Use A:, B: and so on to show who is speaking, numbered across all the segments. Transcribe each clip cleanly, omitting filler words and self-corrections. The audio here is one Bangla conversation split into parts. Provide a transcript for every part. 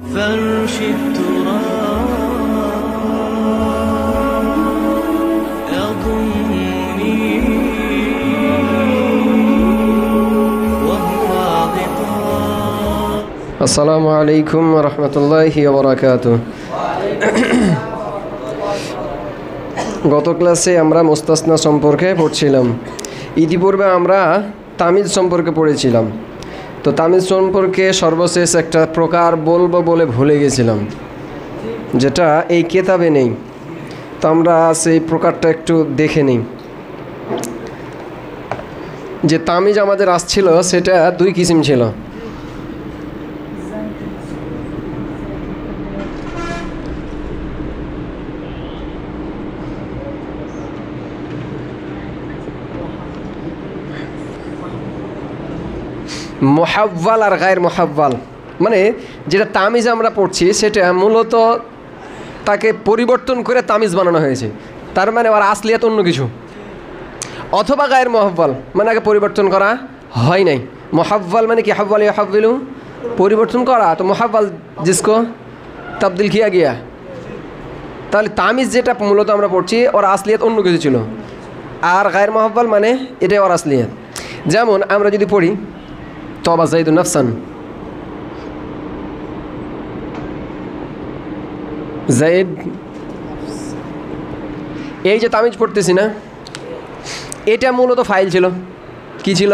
A: فرش التراب يضمني وهو غطاء. السلام عليكم ورحمة الله وبركاته. গত ক্লাসে আমরা মুস্তাসনা সম্পর্কে পড়ছিলাম। ইতিপূর্বে আমরা তামিজ সম্পর্কে পড়েছিলাম। তো তামিজ সম্পর্কে সর্বশেষ একটা প্রকার বলবো বলে ভুলে গেছিলাম, যেটা এই কিতাবে নেই। তো আমরা সেই প্রকারটা একটু দেখে নিই। যে তামিজ আমাদের আসছিল সেটা দুই কিসিম ছিল। মুহাব্বাল আর গায়র মুহাব্বাল, মানে যেটা তামিজ আমরা পড়ছি সেটা মূলত তাকে পরিবর্তন করে তামিজ বানানো হয়েছে, তার মানে আর আসলিয়াত অন্য কিছু। অথবা গায়র মুহাব্বাল মানে আগে পরিবর্তন করা হয় নাই। মুহাব্বাল মানে কি, হাব্বাল ইউহাব্বিলু পরিবর্তন করা, তো মুহাব্বাল জিসকো তাবদিল কিয়া গিয়া। তাহলে তামিজ যেটা মূলত আমরা পড়ছি ওর আসলিয়াত অন্য কিছু ছিল, আর গায়র মুহাব্বাল মানে এটাই ওর আসলিয়াত। যেমন আমরা যদি পড়ি তবা যাইদুন নাফসান, জাইদ, এই যে তামিজ পড়তেছি না, এটা মূলত ফাইল ছিল। কি ছিল?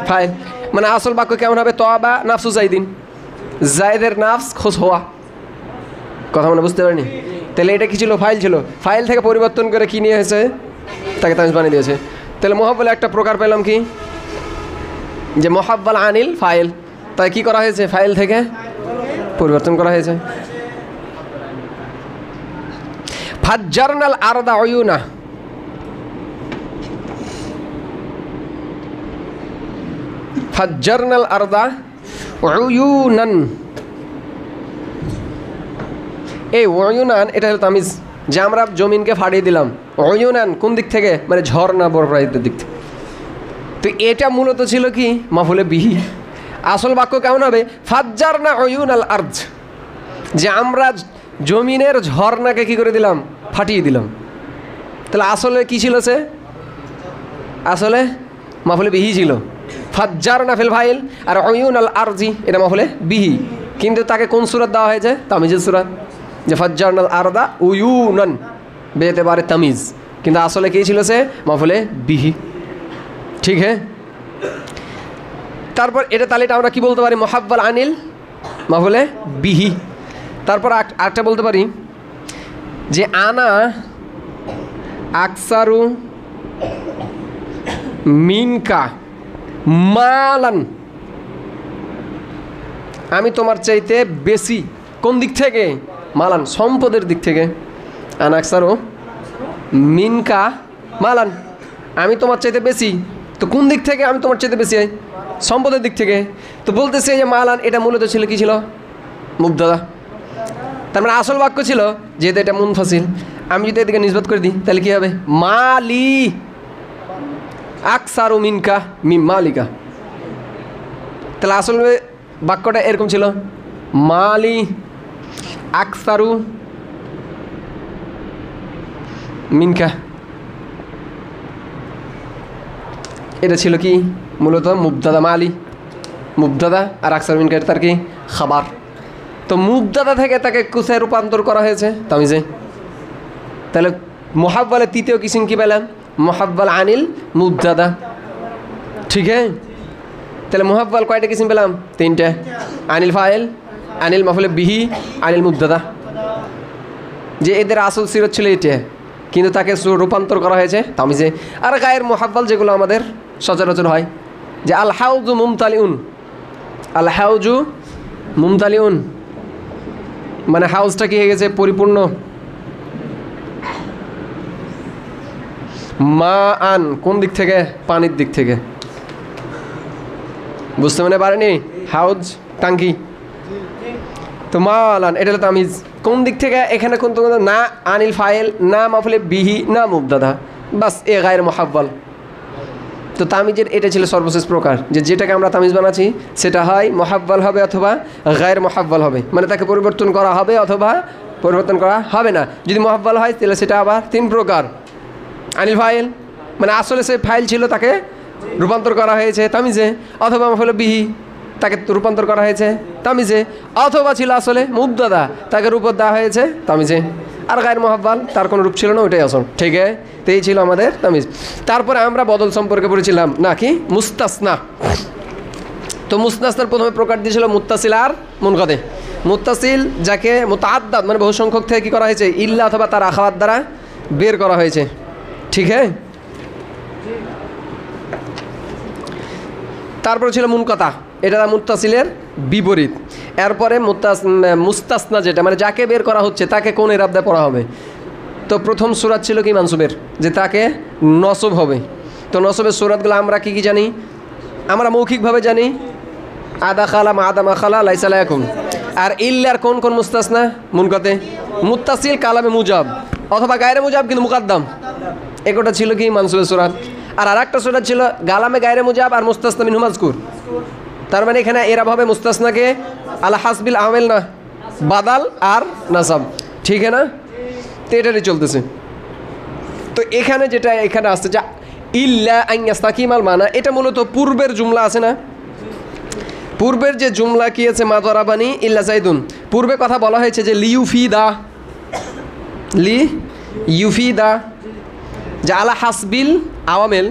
A: ফাইল। মানে আসল বাক্য কেমন হবে? তবা নাফসু জাইদিন, জাইদের নাফস খোঁজ হওয়া। কথা মানে বুঝতে পারিনি? তাহলে এটা কি ছিল? ফাইল ছিল। ফাইল থেকে পরিবর্তন করে কি নিয়ে এসেছে? তাকে তামিজ বানিয়ে দিয়েছে। তাহলে মুহাব্বালে একটা প্রকার পেলাম কি, যে মুহাব্বাল আনিল ফাইল, তাই কি করা হয়েছে? ফাইল থেকে পরিবর্তন করা হয়েছে। ফাজ্জারনাল আরদা উয়ুনা, ফাজ্জারনাল আরদা উয়ুনান। এই উয়ুনান এটা হলো তামিজ, যে আমরা জমিনকে ফাটিয়ে দিলাম। উয়ুনান কোন দিক থেকে? মানে ঝর্ণা বরফায়িতের দিক থেকে। তো এটা মূলত ছিল কি? মাফুলে বিহি। আসল বাক্য কেমন হবে? ফাজ্জারনা উয়ুনাল আরজ, যে আমরা জমিনের ঝর্ণাকে কি করে দিলাম? ফাটিয়ে দিলাম। তাহলে আসলে কি ছিল? সে আসলে মাফুলে বিহি ছিল। ফাজ্জারনা ফিল ফাইল, আর উয়ুনাল আরজি এটা মাফুলে বিহি। কিন্তু তাকে কোন সূরাত দেওয়া হয়েছে? তামিজের সূরাত। যে ফাজ্জারনাল আরদা উয়ুনান বেতেবারে তামিজ, কিন্তু আসলে কি ছিল? সে মাফুলে বিহি। ঠিক হ্যাঁ। তারপর এটা তাহলে এটা আমরা কি বলতে পারি? মুহাব্বাল আনিল মাফুলে বিহি। তারপর আরেকটা বলতে পারি যে আনা আকসারু মিনকা মালান, আমি তোমার চাইতে বেশি। কোন দিক থেকে? মালান সম্পদের দিক থেকে। আনা আকসারু মিনকা মালান, আমি তোমার চাইতে বেশি। তো কোন দিক থেকে আমি তোমার চাইতে বেশি? সম্পদের দিক থেকে। তো বলতেছে যে মালান এটা মূলত ছিল কি ছিল? মুবতাদা। তার মানে আসল বাক্য ছিল, যেহেতু এটা মুনফাসিল, আমি যদি এদিকে নিসবত করে দিই তাহলে কি হবে? মালি আকসারু মিনকা মিন মালিকা। তাহলে আসল বাক্যটা এরকম ছিল, মালি আকসারু মিনকা। এটা ছিল কি? মূলত মুবতাদা। মালি মুবতাদা, আর আকসার মিনকা তার কি? খাবার। তো মুবতাদা থেকে তাকে কুসায় রূপান্তর করা হয়েছে তামিজে। তাহলে মুহাব্বালের তৃতীয় কিসিম কি পেলাম? মুহাব্বাল আনিল মুবতাদা। ঠিক হ্যাঁ। তাহলে মুহাব্বাল কয়টা কিসিম পেলাম? তিনটে। আনিল ফাইল, আনিল মাফুলে বিহি, আনিল মুবতাদা। যে এদের আসল সিরত ছিল এটা, কিন্তু তাকে রূপান্তর করা হয়েছে তামিজে। আর গায়ের মুহাব্বাল যেগুলো আমাদের সচরাচর হয়, যে আল হাউজু মুমতালিউন, আল হাউজু মুমতালিউন মানে হাউজটা কি হয়ে গেছে? পরিপূর্ণ। মা আন কোন দিক থেকে? পানির দিক থেকে। বুঝতে মানে পারেনি? হাউজ টাঙ্কি। তো মালান এটা হলো তামিজ। কোন দিক থেকে? এখানে কোন না আনিল ফাইল, না মাফুলে বিহি, না মুবতাদা, বাস এ গায়ের মুহাব্বাল। তো তামিজের এটা ছিল সর্বশেষ প্রকার, যে যেটাকে আমরা তামিজ বানাচ্ছি সেটা হয় মুহাব্বাল হবে অথবা গায়র মুহাব্বাল হবে, মানে তাকে পরিবর্তন করা হবে অথবা পরিবর্তন করা হবে না। যদি মুহাব্বাল হয় তাহলে সেটা আবার 3 প্রকার। আনিল ফাইল, মানে আসলে সে ফাইল ছিল তাকে রূপান্তর করা হয়েছে তামিজে, অথবা মাফউল বিহি তাকে রূপান্তর করা হয়েছে তামিজে, অথবা ছিল আসলে মুবতাদা তাকে রূপ দেওয়া হয়েছে তামিজে। আর গায়র মুহাব্বাল তার কোনো রূপ ছিল না, ওইটাই আসল। ঠিক আছে, তো এই ছিল আমাদের তামিজ। তারপরে আমরা বদল সম্পর্কে পড়েছিলাম নাকি মুস্তাসনা। তো মুস্তাসনার প্রথমে প্রকার দিয়েছিল মুত্তাসিল আর মুনকাতি। মুত্তাসিল যাকে মুতাআদ্দাদ মানে বহু সংখ্যক থেকে কী করা হয়েছে, ইল্লা অথবা তার আখাওয়াত দ্বারা বের করা হয়েছে। ঠিক আছে, তারপরে ছিল মুনকাতা, এটা মুত্তাসিলের বিপরীত। এরপরে মুস্তাসনা যেটা মানে যাকে বের করা হচ্ছে তাকে কোন ইরাব দিয়ে পড়া হবে। তো প্রথম সূরাত ছিল কি মানসুবের, যে তাকে নসব হবে। তো নসবের সূরাতগুলো আমরা কি কি জানি, আমরা মৌখিকভাবে জানি আদা খালা মা আদা মা খালা লাইসা লায়াকুম। আর ইল্লার কোন কোন মুস্তাসনা মুনকাতে, মুত্তাসিল কালামে মুজাব অথবা গায়রে মুজাব কিন্তু মুকাদ্দাম, একটা ছিল কি মানসুবের সূরাত। আর আরেকটা সূরাত ছিল গালামে গায়রে মুজাব আর মুস্তাসনা মিনহু মাযকুর। তার মানে এখানে এরা ভাবে মুস্তাসনাকে আলা হাসবিল আমেল না বাদাল আর নাসাব। ঠিক না, তো এটাই চলতেছে। তো এখানে যেটা এখানে আসছে যা ইল্লা আন ইয়াস্তাকিমাল মানা, এটা মূলত পূর্বের জুমলা আছে না, পূর্বের যে জুমলা কি আছে মা দরাবানি ইল্লা জাইদুন, পূর্বে কথা বলা হয়েছে যে লিউফিদা লিউফিদা, যে আলা হাসবিল আওয়ামেল,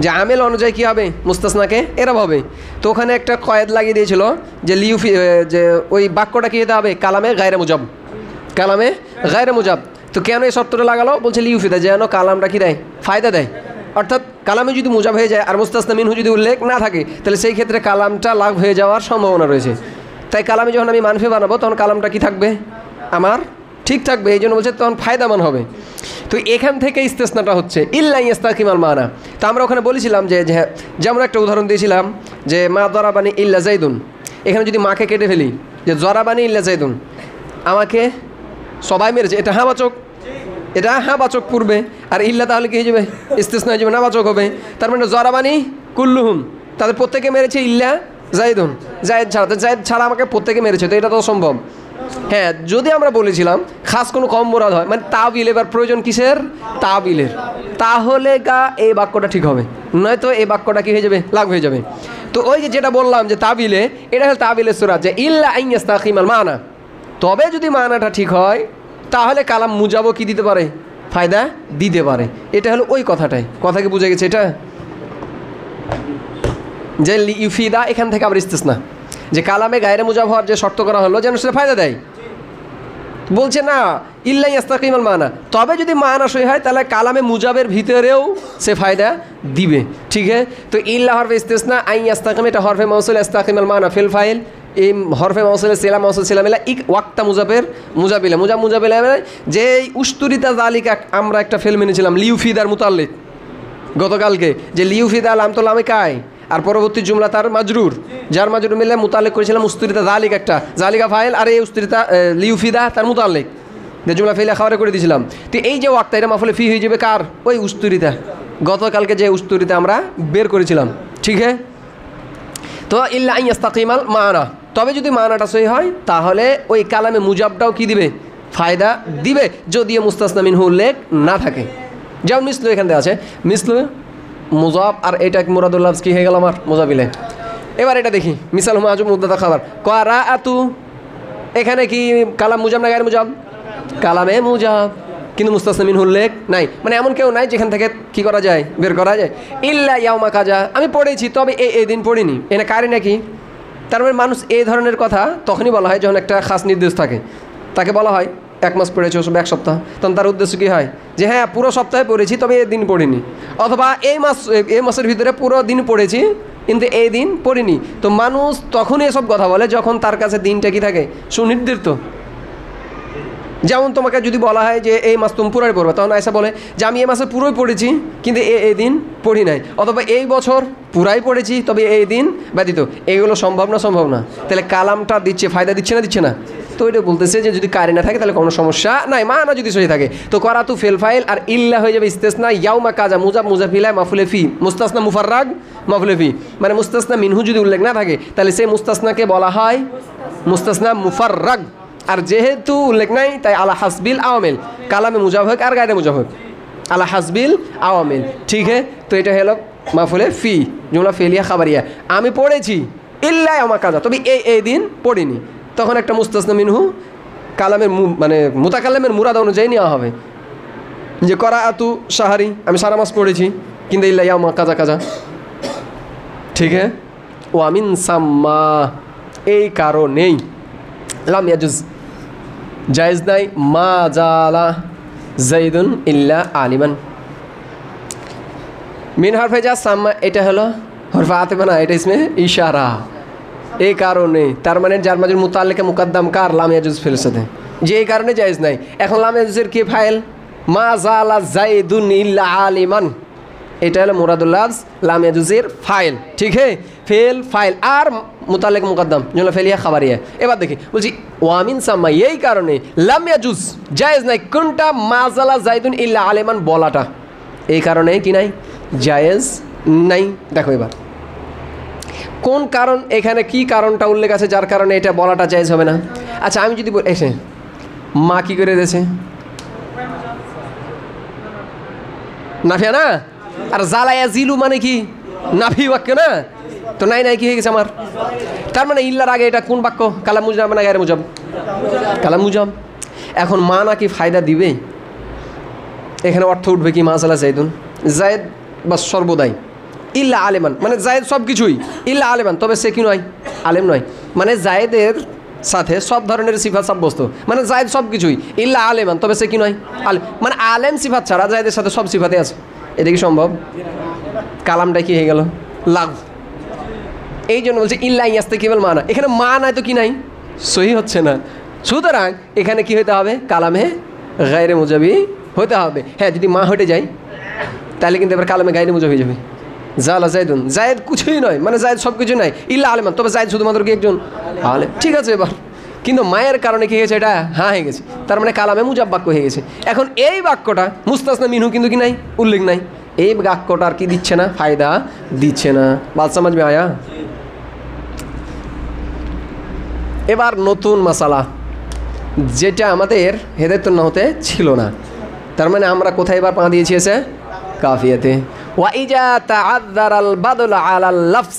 A: যে আমেল অনুযায়ী কী হবে মুস্তাসনাকে এরা হবে। তো ওখানে একটা কয়েদ লাগিয়ে দিয়েছিল যে লিউফি, যে ওই বাক্যটা কী হতে হবে কালামে গায়রে মুজাব, কালামে গায়রে মুজাব। তো কেন এই শর্তটা লাগালো, বলছে লিউফিদা যেন কালামটা কী দেয় ফায়দা দেয়। অর্থাৎ কালামে যদি মুজাব হয়ে যায় আর মুস্তাসনা মিনহু যদি উল্লেখ না থাকে তাহলে সেই ক্ষেত্রে কালামটা লাভ হয়ে যাওয়ার সম্ভাবনা রয়েছে। তাই কালামে যখন আমি মানফি বানাবো তখন কালামটা কি থাকবে আমার ঠিক থাকবে, এই জন্য বলছে তখন ফায়দামান হবে। তো এখান থেকে ইস্তেসনাটা হচ্ছে ইল্লা ইয়াস্তাকিমাল মানা। তো আমরা ওখানে বলেছিলাম যে যেমন একটা উদাহরণ দিয়েছিলাম যে মা দরাবানি ইল্লা জাইদুন, এখানে যদি মাকে কেটে ফেলি যে জরাবানি ইল্লা জাইদুন, আমাকে সবাই মেরেছে, এটা হ্যাঁ বাচক, এটা হ্যাঁ বাচক পূর্বে, আর ইল্লা তাহলে কি হয়ে যাবে ইস্তেসনা হয়ে যাবে, না বাচক হবে। তার মানে জরাবানি কুল্লুহুম, তাদের প্রত্যেকে মেরেছে ইল্লা জাইদুন, জায়েদ ছাড়া, জায়েদ ছাড়া আমাকে প্রত্যেকে মেরেছে, তো এটা তো সম্ভব। হ্যাঁ, যদি আমরা বলেছিলাম খাস কোনো কম মোরাদ হয় মানে তাবিল, এবার প্রয়োজন কিসের তাবিলের, তাহলে এই বাক্যটা ঠিক হবে, নয়তো এই বাক্যটা কী হয়ে যাবে লাগ হয়ে যাবে। তো ওই যে যেটা বললাম যে তাবিলে, এটা হল তাবিলের সূরা যে ইল্লা আন ইয়াস্তাকিমাল মানা, তবে যদি মানাটা ঠিক হয় তাহলে কালাম মুজাবও কি দিতে পারে ফায়দা দিতে পারে। এটা হলো ওই কথাটাই, কথা কি বুঝে গেছে এটা, যে ইউফিদা এখান থেকে আবার ইস্তেসনা, যে কালামে গায়রে মুজাব হওয়ার যে শর্ত করা হলো যেন সেটা ফায়দা দেয়। বলছে না ইল্লা ইয়াস্তাকিমাল মানা, তবে যদি মানা সই হয় তাহলে কালামে মুজাবের ভিতরেও সে ফায়দা দিবে। ঠিক আছে, তো ইল্লা হরফে ইস্তেসনা আন ইয়াস্তাকিম, এটা হরফে মাউসুল ইস্তাকিমাল মানা ফিল ফাইল, এই হরফে মাউসুল সিলাম মাউসুল সিলামিলা ইক ওয়াক্তা মুজাবের মুজাবিলা মুজাবিলা, যে উস্তুরিতা জালিকা আমরা একটা ফেল মেনেছিলাম লিউফিদার মুতাল্লিক গতকালকে, যে লিউফিদা লামতুল্লামে কায় আর পরবর্তী জুমলা তার মাজরুর, যার মাজরুর মিলে মুতাল্লিক করেছিলাম উস্তুরিতা জালিক, একটা জালিকা ফাইল, আর এই উস্তুরিতা লিউফিদা তার মুতাল্লিক, যে জুমলা ফেলে খাওয়ারে করে দিয়েছিলাম। তো এই যে ওয়াক্তা এটা মাফলে ফি হয়ে যাবে কার, ওই উস্তুরিতা, গতকালকে যে উস্তুরিতা আমরা বের করেছিলাম। ঠিক আছে, তো ইল্লা আন ইয়াস্তাকিমাল মানা, তবে যদি মানাটা সহি হয় তাহলে ওই কালামে মুজাবটাও কি দিবে ফায়দা দিবে, যদিও মুস্তাসনা মিনহু উল্লেখ না থাকে। যেমন মিসলু এখান থেকে আছে, মিসলু মুজাব, আর এটা মুরাদুল্লাহ কি হয়ে গেল আমার মুজাবিলে। এবার এটা দেখি মিসাল হুমা আজম মুদ্দাতা খাবার কারা আতু, এখানে কি কালাম মুজাব না গায়র মুজাব, কালামে মুজাব, কিন্তু মুস্তাসনা মিনহু উল্লেখ নাই, মানে এমন কেউ নাই যেখান থেকে কি করা যায় বের করা যায়। ইল্লা ইয়াউমা কাজা, আমি পড়েছি তবে এই দিন পড়িনি, এনে কারে নাকি। তার মানে মানুষ এই ধরনের কথা তখনই বলা হয় যখন একটা খাস নির্দেশ থাকে, তাকে বলা হয় 1 মাস পড়েছে ওসব 1 সপ্তাহ, তখন তার উদ্দেশ্য কী হয় যে হ্যাঁ পুরো সপ্তাহে পড়েছি তবে এই দিন পড়িনি, অথবা এই মাসের ভিতরে পুরো দিন পড়েছি কিন্তু এই দিন পড়িনি। তো মানুষ তখনই এসব কথা বলে যখন তার কাছে দিনটা কি থাকে সুনির্দিষ্ট। যেমন তোমাকে যদি বলা হয় যে এই মাস তুমি পুরোই পড়বে, তখন আয়সা বলে যে আমি এই মাসে পুরোই পড়েছি কিন্তু এই দিন পড়ি নাই, অথবা এই বছর পুরাই পড়েছি তবে এই দিন ব্যতীত। এইগুলো সম্ভব না, সম্ভব না। তাহলে কালামটা দিচ্ছে ফায়দা দিচ্ছে না, দিচ্ছে না। তো তো ওইটা বলতেছে যে যদি কারি না থাকে তাহলে কোনো সমস্যা নাই, মা না যদি সহি থাকে তো করাতু ফেল ফাইল আর ইল্লা হয়ে যাবে ইস্তেসনা ইয়াউমা কাজা মুজাব মুজাফিলা মাফুলে ফি মুস্তাসনা মুফাররাগ মাফুলে ফি, মানে মুস্তাসনা মিনহু যদি উল্লেখ না থাকে তাহলে সেই মুস্তাসনাকে বলা হয় মুস্তাসনা মুফাররাগ। আর যেহেতু উল্লেখ নাই তাই আলা হাসবিল আওয়ামিল, কালামে মুজাব হোক আর গায়রে মুজাব হোক, আলা হাসবিল আওয়ামিল। ঠিক है, তো এটা হলো মাফুলে ফি জুমলা ফেলিয়া খাবারিয়া। আমি পড়েছি ইল্লা ইয়াউমা কাজা, তবে এই দিন পড়িনি, তখন একটা মুস্তাসনা মিনহু কালামের মানে মুতাকাল্লিমের মুরাদ অনুযায়ী নেওয়া হবে, যে করাআতু শাহরি আমি সারা মাস পড়েছি, কিন্তু ইল্লা ইয়াউমা কাজা কাজা। ঠিক है, ওয়া মিন সাম্মা এই কারণেই লাম ইয়াজুজ জায়েজ নাই মা জালা জাইদুন ইল্লা আলিমান। মিন হরফে যা সাম্মা এটা হলো হরফে আতিফা না, এটা ইসমে ইশারা। এই কারণে তার মানে যার মাঝে মুতাল্লিকে মুকদ্দম কার লাম ইয়াজুজ ফেল সাথে, যে এই কারণে জায়েজ নাই। এখন লাম ইয়াজুজের কি ফাইল মা জালা জাইদুন ইল্লা আলিমান, এটা হলো মুরাদুল লাফজ লাম ইয়াজুজের ফাইল। ঠিক है, ফেল ফাইল আর মুতাল্লিক মুকদ্দম জুমলা ফেলিয়া খাবারিয়া। এবার দেখি বলছি ওয়া মিন সাম্মা এই কারণে লাম ইয়াজুজ জায়েজ নাই কোনটা মা জালা জাইদুন ইল্লা আলিমান বলাটা, এই কারণে কি নাই জায়েজ নাই। দেখো এবার কোন কারণ, এখানে কি কারণটা উল্লেখ আছে যার কারণে এটা বলাটা জায়েজ হবে না। আচ্ছা আমি যদি এসে মা কি করে দিয়েছে নাফিয়া না, আর জালায়া জিলু মানে কি নাফি বাক্য না, তো নাই নাই কি হয়ে গেছে আমার, তার মানে ইল্লার আগে এটা কোন বাক্য কালাম মুজাব মানে গায়রে মুজাব কালাম মুজাব। এখন মা নাকি ফায়দা দিবে, এখানে অর্থ উঠবে কি মা জালা জাইদুন জায়েদ বা সর্বদাই ইল্লা আলেমান মানে জায়েদ সব কিছুই ইল্লা আলেমান, তবে সে কি নয় আলেম নয়, মানে জায়েদের সাথে সব ধরনের সিফাত সাব্যস্ত, মানে জায়েদ সব কিছুই ইল্লা আলেমান তবে সে কি নয় আলেম, মানে আলেম সিফাত ছাড়া জায়েদের সাথে সব সিফাতে আছে, এটা কি সম্ভব? কালামটা কি হয়ে গেল লাগ। এই জন্য বলছে ইল্লা ইয়াস্তে কেবল মানা, এখানে মা নাই তো কি নাই সহি হচ্ছে না, সুতরাং এখানে কি হতে হবে কালামে গায়রে মুজাবি হতে হবে। হ্যাঁ যদি মা হটে যায় তাহলে কিন্তু এবার কালামে গায়রে মুজাব হয়ে যাবে। জালা জায়দুন জায়েদ কিছুই নয়, মানে জায়েদ সব কিছু নাই ইল্লা আলেমান, তবে জায়েদ শুধুমাত্র কি একজন আলেম। ঠিক আছে, এবার কিন্তু মায়ের কারণে কি হয়েছে এটা হ্যাঁ হয়ে গেছে, তার মানে কালামে মুজাব বাক্য হয়ে গেছে। এখন এই বাক্যটা মুস্তাসনা মিনহু কিন্তু কি নাই উল্লেখ নাই, এই বাক্যটা আর কি দিচ্ছে না ফায়দা দিচ্ছে না। বাত সমাজ মে আয়া? এবার নতুন মাসালা যেটা আমাদের হেদায়েতুন নাহতে ছিল না, তার মানে আমরা কোথায় এবার পা দিয়েছি এসে কাফিয়াতে। ওয়া ইজা তাআযযারাল বাদল আলাল লাফজ,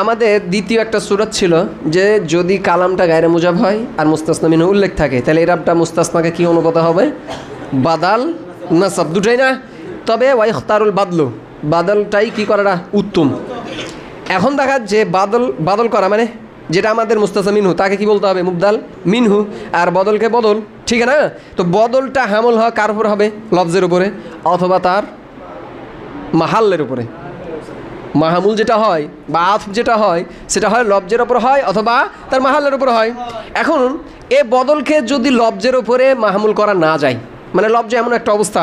A: আমাদের দ্বিতীয় একটা সূরত ছিল যে যদি কালামটা গায়রে মুজাব হয় আর মুস্তাসনা মিনহু উল্লেখ থাকে তাহলে এরাবটা মুস্তাসনাকে কি অনুপাত হবে বাদাল নাসাব দুটাই না, তবে ওয়া ইখতারুল বাদলু বাদলটাই কি করাটা উত্তম। এখন দেখা যে বাদল করা মানে যেটা আমাদের মুস্তাসনা মিনহু তাকে কি বলতে হবে মুবদাল মিনহু, আর বদলকে বদল। ঠিক না, তো বদলটা হামল হয় কার উপর হবে লফজের উপরে অথবা তার মাহাল্লের উপরে। মাহামুল যেটা হয় বা আফ যেটা হয় সেটা হয় লফজের ওপর হয় অথবা তার মাহাল্লের উপর হয়। এখন এ বদলকে যদি লফজের উপরে মাহামুল করা না যায়, মানে লফজ এমন একটা অবস্থা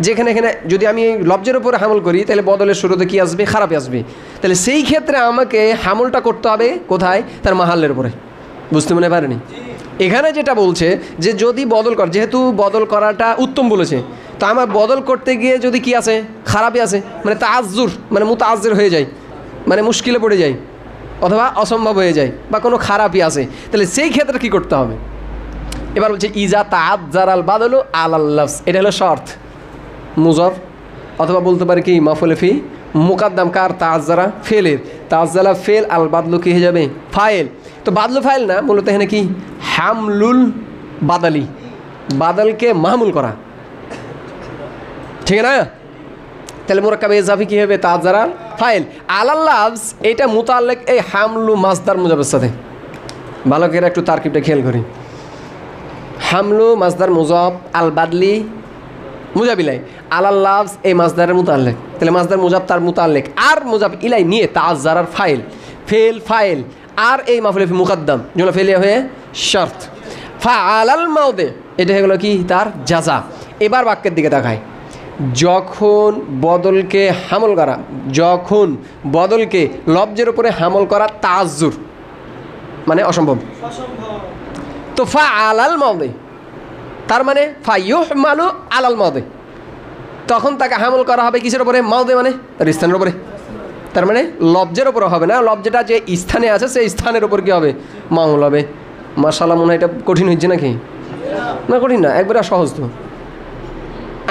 A: যেখানে এখানে যদি আমি লফজের উপরে হামল করি তাহলে বদলের শুরুতে কি আসবে খারাপ আসবে, তাহলে সেই ক্ষেত্রে আমাকে হামলটা করতে হবে কোথায় তার মাহাল্লের উপরে। বুঝতে মনে পারেনি? এখানে যেটা বলছে যে যদি বদল কর, যেহেতু বদল করাটা উত্তম বলেছে, তো আমার বদল করতে গিয়ে যদি কি আছে খারাপই আছে, মানে তাআজ্জুর মানে মুতাআজ্জির হয়ে যায়, মানে মুশকিলে পড়ে যায় অথবা অসম্ভব হয়ে যায় বা কোনো খারাপই আছে, তাহলে সেই ক্ষেত্রে কি করতে হবে? এবার বলছে ইজা তাআজ্জারাল বাদলু আলাল লাফজ, এটা হলো শর্ত মুজাফ অথবা বলতে পারে কি মাফুল ফি মুকাদ্দাম কার তাআজ্জারা ফেলের, তাআজ্জালা ফেল আল বাদলু কি হয়ে যাবে ফাইল। তো বাদলু ফাইল না, মূলত এখানে কি হামলুল বাদালি বাদলকে মাহমুল করা। ঠিক না, তাহলে মুরাক্কাবে ইজাফি কি হবে তাআজ্জারা ফাইল আলাল লাফজ, এটা মুতাআল্লিক এই হামলু মাসদার মুজাফের সাথে। ভালো করে একটু তারকিবটা খেয়াল করি, হামলু মাসদার মুজাফ আল বাদলি মুজাবিলাই আলাল লাফজ এই মাসদারের মুতাআল্লিক, তাহলে মাসদার মুজাফ তার মুতাআল্লিক আর মুজাফ ইলাই নিয়ে তাআজ্জারার ফাইল ফেল ফাইল আর এই মাফুল ফি মুকদ্দাম জুমলা ফেলিয়া হয়ে শর্ত ফাআলাল মাউদি, এটা হয়ে গেল কি তার জাযা। এবার বাক্যের দিকে তাকায়, যখন বদলকে হামল করা, যখন বদলকে লফজের উপরে হামল করা তাআজ্জুর মানে অসম্ভব। তো ফা আলাল মাউদি, তার মানে ফা ইউহমালু আলাল মাউদি, তখন তাকে হামল করা হবে কিসের উপরে? মাউদি মানে তার স্থানের উপরে। তার মানে লব্জের উপরে হবে না, লব্জটা যে স্থানে আছে সেই স্থানের উপর কী হবে? মামুল হবে। মাশাআল্লাহ, মনে হয় এটা কঠিন হচ্ছে নাকি? না কঠিন না, একবারে সহজ। তো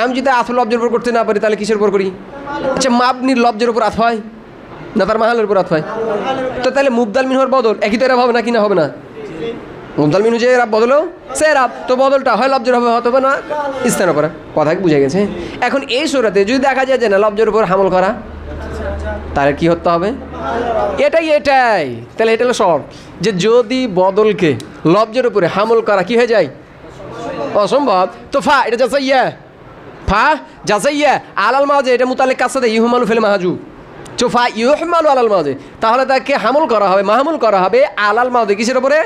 A: আমি যদি আথ লব্জের উপর করতে না পারি তাহলে কিসের উপর করি? আচ্ছা, মাবনির লব্জের উপর আথ হয় না তার মাহালের উপর আথ হয়? তো তাহলে মুবদাল মিনহুর বদল একই তো এরাব হবে না কি না হবে না? মুবদাল মিনহু যে এরাব বদলও সে এরাব, তো বদলটা হয় লব্জের হবে হতে না স্থানের উপরে। কথা কি বুঝে গেছে? এখন এই সূরাতে যদি দেখা যায় যে না লব্জের উপর হামল করা, তাহলে কি হতে হবে? এটাই তাহলে এটা হলো সব, যে যদি বদলকে লব্জের উপরে হামল করা কি হয়ে যায়? অসম্ভব। তো ফা এটা যাচ্ছে ইয়া, ফা যাচ্ছে ইয়া আলাল মাওজে, এটা মুতাল্লিক কাজ সাথে ইউহমালু ফিল মাহাজু, তো ফা ইউহমালু আলাল মাওজে, তাহলে তাকে হামল করা হবে, মাহমুল করা হবে আলাল মাওজে, কিসের উপরে?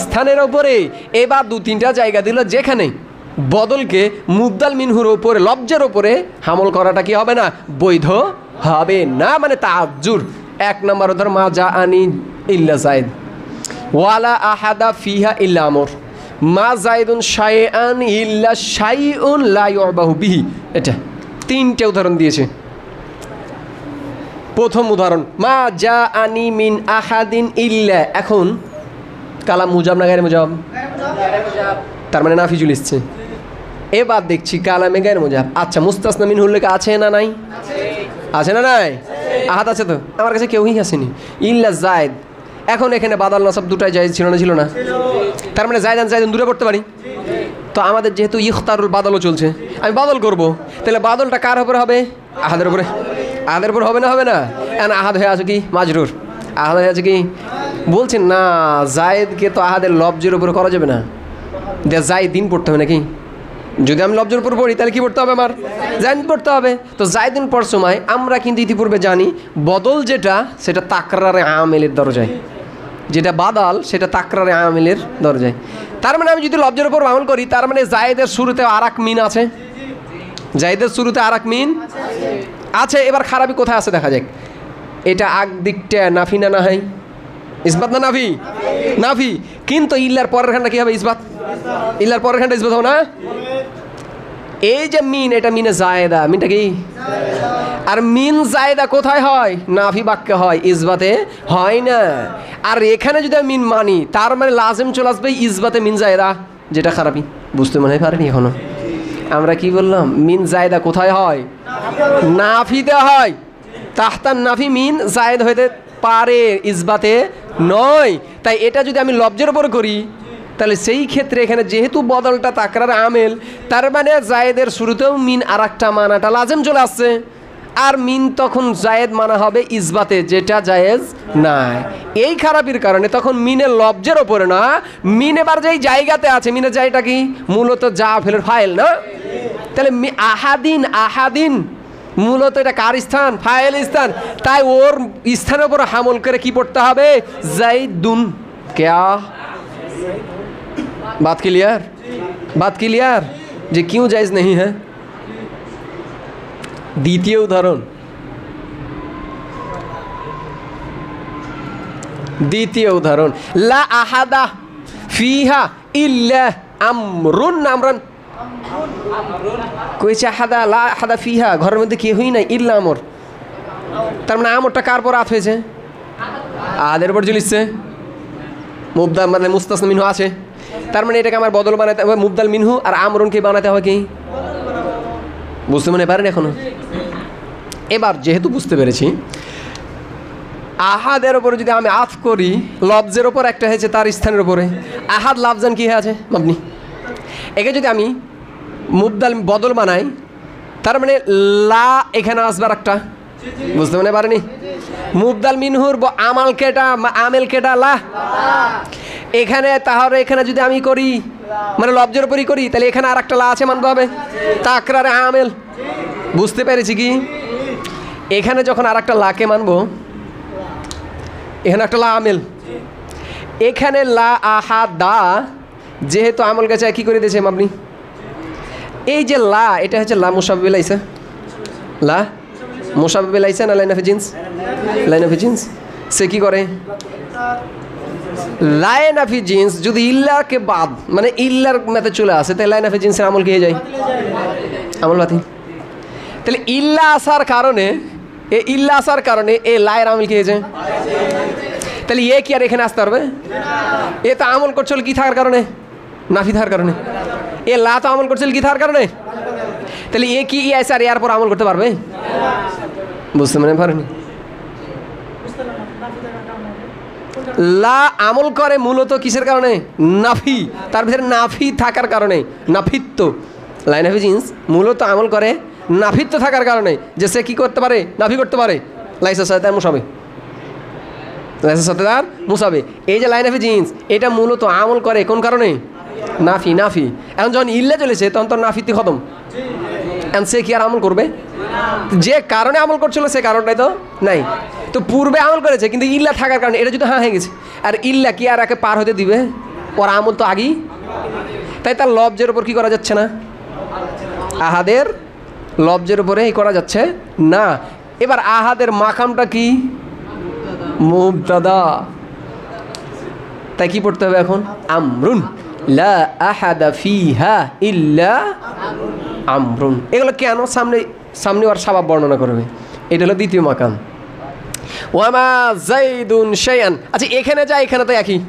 A: স্থানের উপরে। এবার দু তিনটা জায়গা দিল যেখানে বদলকে মুবদাল মিনহুর উপরে লব্জের উপরে হামল করাটা কি হবে না? বৈধ হবে না, মানে তাজ্জুর। এক নম্বর ধর মা যা আনি ইল্লা জায়দ ওয়ালা আহাদা ফিহা ইল্লা আমর, মা জায়দুন শাইআন ইল্লা শাইউন লা ইউবাহু বিহি, এটা তিনটে উদাহরণ দিয়েছে। প্রথম উদাহরণ মা যা আনি মিন আহাদিন ইল্লা, এখন কালাম মুজাব না গায়রে মুজাব? তার মানে নাফিজুল এসছে। এবার দেখছি কালামে গায়রে মুজাব। আচ্ছা, মুস্তাসনা মিনহুর লেখা আছে না নাই? আছে না নাই? আহাদ আছে তো? আমার কাছে কেউই আসেনি। ইল্লা জায়দ, এখন এখানে বাদাল নাসাব দুটাই জায়েজ ছিল না? তার মানে জায়দান জায়দান দূরে পড়তে পারি। তো আমাদের যেহেতু ইখতারুল বাদলও চলছে, আমি বাদল করব, তাহলে বাদলটা কার উপরে হবে? আহাদের উপরে। আহাদের উপর হবে না? এখন আহাদ হয়ে আছে কি মাজরুর, আহাদ হয়ে আছে কি? বলছেন না, জায়েদকে তো আহাদের লব্জের উপরে করা যাবে না, জায়দিন পড়তে হবে নাকি? যদি আমি লব্জের উপর পড়ি তাহলে কি পড়তে হবে? আমার জায়দিন পড়তে হবে। তো জায়দিন পড়ার সময় আমরা কিন্তু ইতিপূর্বে জানি বদল যেটা সেটা তাকরারে আমেলের দরজায়, যেটা বাদাল সেটা তাকরারে আমেলের দরজায়। তার মানে আমি যদি লব্জের উপর আমল করি, তার মানে জায়েদের শুরুতে আর এক মিন আছে, জায়েদের শুরুতে আর এক মিন আছে। এবার খারাপি কোথায় আছে দেখা যাক। এটা আগ দিকটা নাফি না না হয়? ইসবাত না নাফি? নাফি। কিন্তু ইল্লার পরের খানটা কি হবে? ইসবাত। ইল্লার পরের খানটা ইসবাত হবে না? এই যে মিন, এটা মিনে জায়েদা, মিনটা কি? আর মিন জায়েদা কোথায় হয়? নাফি বাক্যে হয়, ইসবাতে হয় না। আর এখানে যদি আমি মিন মানি, তার মানে লাজিম চলে আসবে ইসবাতে মিন জায়েদা, যেটা খারাপি। বুঝতে মনে পারেনি এখনো? আমরা কি বললাম? মিন জায়েদা কোথায় হয়? নাফিতে হয়। তাহতান নাফি মিন জায়েদ হইতে পারে, ইসবাতে নয়। তাই এটা যদি আমি লব্জের উপর করি, তাহলে সেই ক্ষেত্রে এখানে যেহেতু বদলটা তাকরার আমেল, তার মানে জায়েদের শুরুতেও মিন আর একটা মানাটা লাজেম চলে আসছে। আর মিন তখন জায়েদ মানা হবে ইসবাতে, যেটা জায়েজ নাই। এই খারাপির কারণে তখন মিনের লব্জের ওপরে না, মিন এবার যেই জায়গাতে আছে, মিনের জায়গাটা কি? মূলত যা ফেলের ফাইল না? তাহলে আহাদিন, আহাদিন মূলত এটা কার স্থান? ফাইল স্থান। তাই ওর স্থানের উপর হামল করে কি পড়তে হবে? জাইদুন। क्या बात क्लियर? बात क्लियर যে क्यों जायज नहीं है? দ্বিতীয় উদাহরণ, দ্বিতীয় উদাহরণ লা আহাদা ফিহা ইল্লা আমরুন। আমরান কইছে আহাদা, লা আহাদা ফিহা, ঘরের মধ্যে কেউই নাই, ইল্লা আমর। তার মানে আমরটা কার পর আত হয়েছে? আহাদের উপর জ্বলিচ্ছে। মুবদাল মানে মুস্তাসনা মিনহু আছে, তার মানে এটাকে আমার বদল বানাতে হবে মুবদাল মিনহু, আর আমরুনকে বানাতে হবে কি? বুঝতে মনে পারেন এখনো? এবার যেহেতু বুঝতে পেরেছি, আহাদের ওপরে যদি আমি আফ করি, লফজের ওপর একটা হয়েছে তার স্থানের ওপরে, আহাদ লাফজান কি হয়ে আছে? মাবনি। একে যদি আমি মুবদাল বদল বানাই, তার মানে লা এখানে আসবার একটা, বুঝতে মনে পারেনি? মুবদাল মিনহুর আমাল কেটা, আমেল কেটা লা, এখানে তাহলে এখানে যদি আমি করি মানে লফজের উপরই করি, তাহলে এখানে আর একটা লা আছে, মানতে হবে তাকরারে আমেল। বুঝতে পেরেছি কি? এখানে যখন আর একটা লাকে মানবো, এখানে একটা লা আমেল, এখানে লা আহাদা যেহেতু আমল গেছে কি করে দিয়েছে আপনি? এই যে লা, এটা হচ্ছে লা মুসাব্বিহ লাইসা, লা মুসাব্বিহ লাইসা না line of jinns? Line of jinns. সে কি করে? লায়ে নাফি জিন্স যদি ইল্লাকে বাদ মানে ইল্লার মেতে চলে আসে তাহলে লায়ে নাফি জিন্সের আমল কি হয়ে যায়? আমল বাতিল। তাহলে ইল্লা আসার কারণে ইল্লা আসার কারণে এ লায়ের আমল কি হয়েছে? তাহলে এ কি আর এখানে আসতে পারবে? এ তো আমল করছিল কি থাকার কারণে? নাফি থাকার কারণে। এ লা তো আমল করছিল কি থাকার কারণে? তাহলে এ কি ই আসে আর এর পর আমল করতে পারবে? বুঝতে মনে পারেনি? লা আমল করে মূলত কিসের কারণে? নাফি। তার ভিতরে নাফি থাকার কারণে, নাফিত্ব। লাইন নাফি জিন্স মূলত আমল করে নাফিত্ব থাকার কারণে, যে সে কী করতে পারে? নাফি করতে পারে। লাইসের সাথে তার মুসাবে, লাইসের সাথে তার মুসাবে। এই যে লাইন নাফি জিন্স এটা মূলত আমল করে কোন কারণে? নাফি। নাফি এখন যখন ইল্লা চলেছে তখন তো নাফিতে খতম। এখন সে কি আর আমল করবে? যে কারণে আমল করছিল সে কারণটাই তো নাই। তো পূর্বে আমল করেছে কিন্তু ইল্লা থাকার কারণে এটা যদি হয়ে গেছে, আর ইল্লা কি আর একে পার হতে দিবে? ওর আমল তো আগেই। তাই তার লফজের উপর কি করা যাচ্ছে না? আহাদের লফজের উপরে এই করা যাচ্ছে না। এবার আহাদের মাকামটা কি? মুবতাদা। তাই কি পড়তে হবে এখন? আমরুন লা আহাদা ফিহা ইল্লা আমরুন। এগুলো কেন সামনে সামনে আর সাবাব বর্ণনা করবে। এটা হলো দ্বিতীয় মাকাম। ওয়ামা জাইদুন শাইআন। আচ্ছা এখানে যা এখানে তো একই,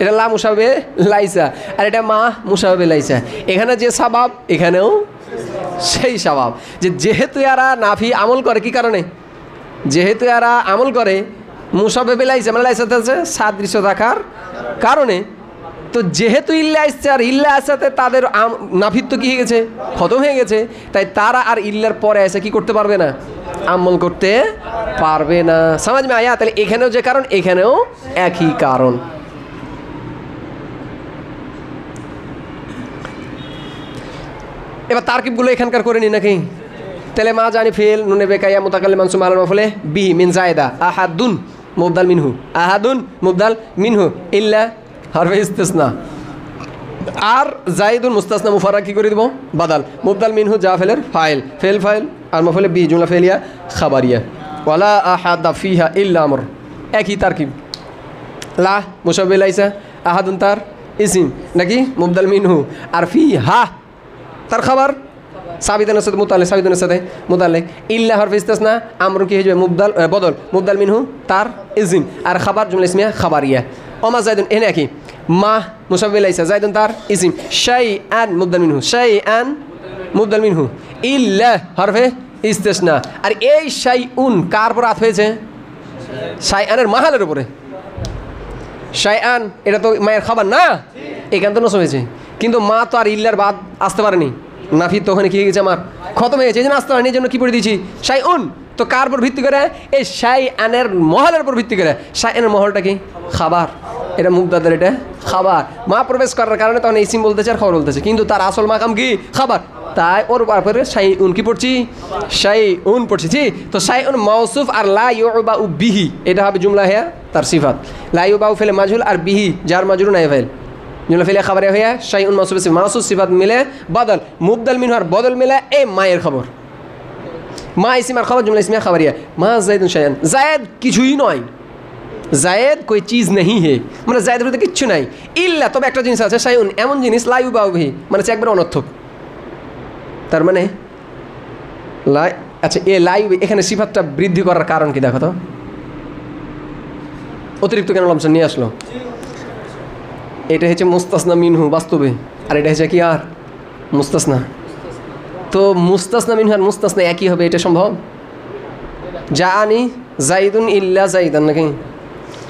A: এটা লা মুসাবে লাইসা আর এটা মা মুসাবে লাইসা। এখানে যে সাবাব এখানেও সেই সাবাব, যে যেহেতু এরা নাফি আমল করে কি কারণে? যেহেতু এরা আমল করে মুসাবে লাইসা মানে লাইসাতে আছে সাদৃশ্য থাকার কারণে। তো যেহেতু ইল্লা আসছে আর ইল্লা আসাতে তাদের নাফিত্ব কি হয়ে গেছে? খতম হয়ে গেছে। তাই তারা আর ইল্লার পরে এসে কি করতে পারবে না? আমল করতে পারবে না। সমাজ মে আয়া? তাহলে এখানেও যে কারণ এখানেও একই কারণ। এবার তারকিবগুলো এখানকার করে নি নাকি? তাহলে মা জানি ফেল নুনে বেকাইয়া মুতাকাল্লিম মানসুব আলাল মাফুলে বিহি মিন জায়দা আহাদুন মুবদাল মিনহু, আহাদুন মুবদাল মিনহু ইল্লা হরফে ইস্তিসনা। আর জাইদুন মুস্তাসনা মুফাররা কি করে দেব? বাদাল। মুবদাল মিনহু যা ফেলের ফাইল, ফেল ফাইল আর মাফুলে বিহি জুমলা ফেলিয়া খাবারিয়া। ওয়ালা আহাদা ফিহা ইল্লা আমর। একই তারকিব। লা মুসাব্বে লাইসা, আহাদুন তার ইসিম নাকি মুবদাল মিনহু, আর ফিহা তার খাবার সাবিদানের সাথে মুতাল্লিক, সাবিদানের সাথে মুতাল্লিক। ইল্লা হরফে ইস্তিসনা আমরুন কি হয়ে যাবে? মুবদাল বদল, মুবদাল মিনহু তার ইসিম আর খাবার জুমলা ইসমিয়া খাবারিয়া। ওমা জাইদুন এনে একই। মা মুসাব্বে লাইসা, জাইদুন তার ইসিম, শাইআন মুবদাল মিনহু, শাইআন মুবদাল মিনহু ইল্লা হরফে ইস্তিসনা। আর এই শাইউন কার উপর আত হয়েছে? শাইআনের মাহালের উপরে। শাইআন এটা তো মায়ের খাবার না, এখান তো নষ্ট হয়েছে। কিন্তু মা তো আর ইল্লার বাদ আসতে পারেনি, নাফি তো ওখানে কি হয়ে গেছে? আমার খতম হয়ে গেছে, এই জন্য আসতে পারেনি। এই জন্য কী পড়ে দিয়েছি? শাইউন। তো কার উপর ভিত্তি করে? এই শাইআনের মহলের উপর ভিত্তি করে। শাইআনের মহলটা কি? খাবার। এটা মুবতাদার, এটা খাবার। মা প্রবেশ করার কারণে তখন ইসিম বলতেছে আর খবর বলতেছে, কিন্তু তার আসল মাকাম কি? খাবার। তাই ওর উপরে শাইউন কি পড়ছি? শাইউন পড়ছি। তো শাইউন মাউসুফ আর লা ইউবাউ বিহি এটা হবে জুমলা হেয়া তার সিফাত। লা ইউবাউ ফেলে মাজহুল আর বিহি যার মাজরুর নাই ফেল জুমলা ফেলে খাবারে হইয়া শাইউন মাউসুফ মাউসুফ সিফাত মিলে বদল, মুবদাল মিনহু আর বদল মিলে এই মায়ের খবর। মা ইসিম আর খবর জুমলা ইসমিয়া খাবারিয়া। মা জাইদুন শাইআন। জায়েদ কিছুই নয়, জায়েদ কোই চিজ নেই হে, মানে জায়েদের মধ্যে কিচ্ছু নাই। ইল্লা তবে একটা জিনিস আছে, শাইউন এমন জিনিস লা ইউবাউ বিহি মানে হচ্ছে একবার অনর্থক। তার মানে লাই, আচ্ছা এ লাই এখানে সিফাতটা বৃদ্ধি করার কারণ কি দেখো তো? অতিরিক্ত কেন লমসন নিয়ে আসলো? এটা হচ্ছে মুস্তাসনা মিনহু বাস্তবে, আর এটা হচ্ছে কি আর মুস্তাসনা। তো মুস্তাসনা মিনহু আর মুস্তাসনা একই হবে, এটা সম্ভব? যা আনি জাইদুন ইল্লা জাইদান নাকি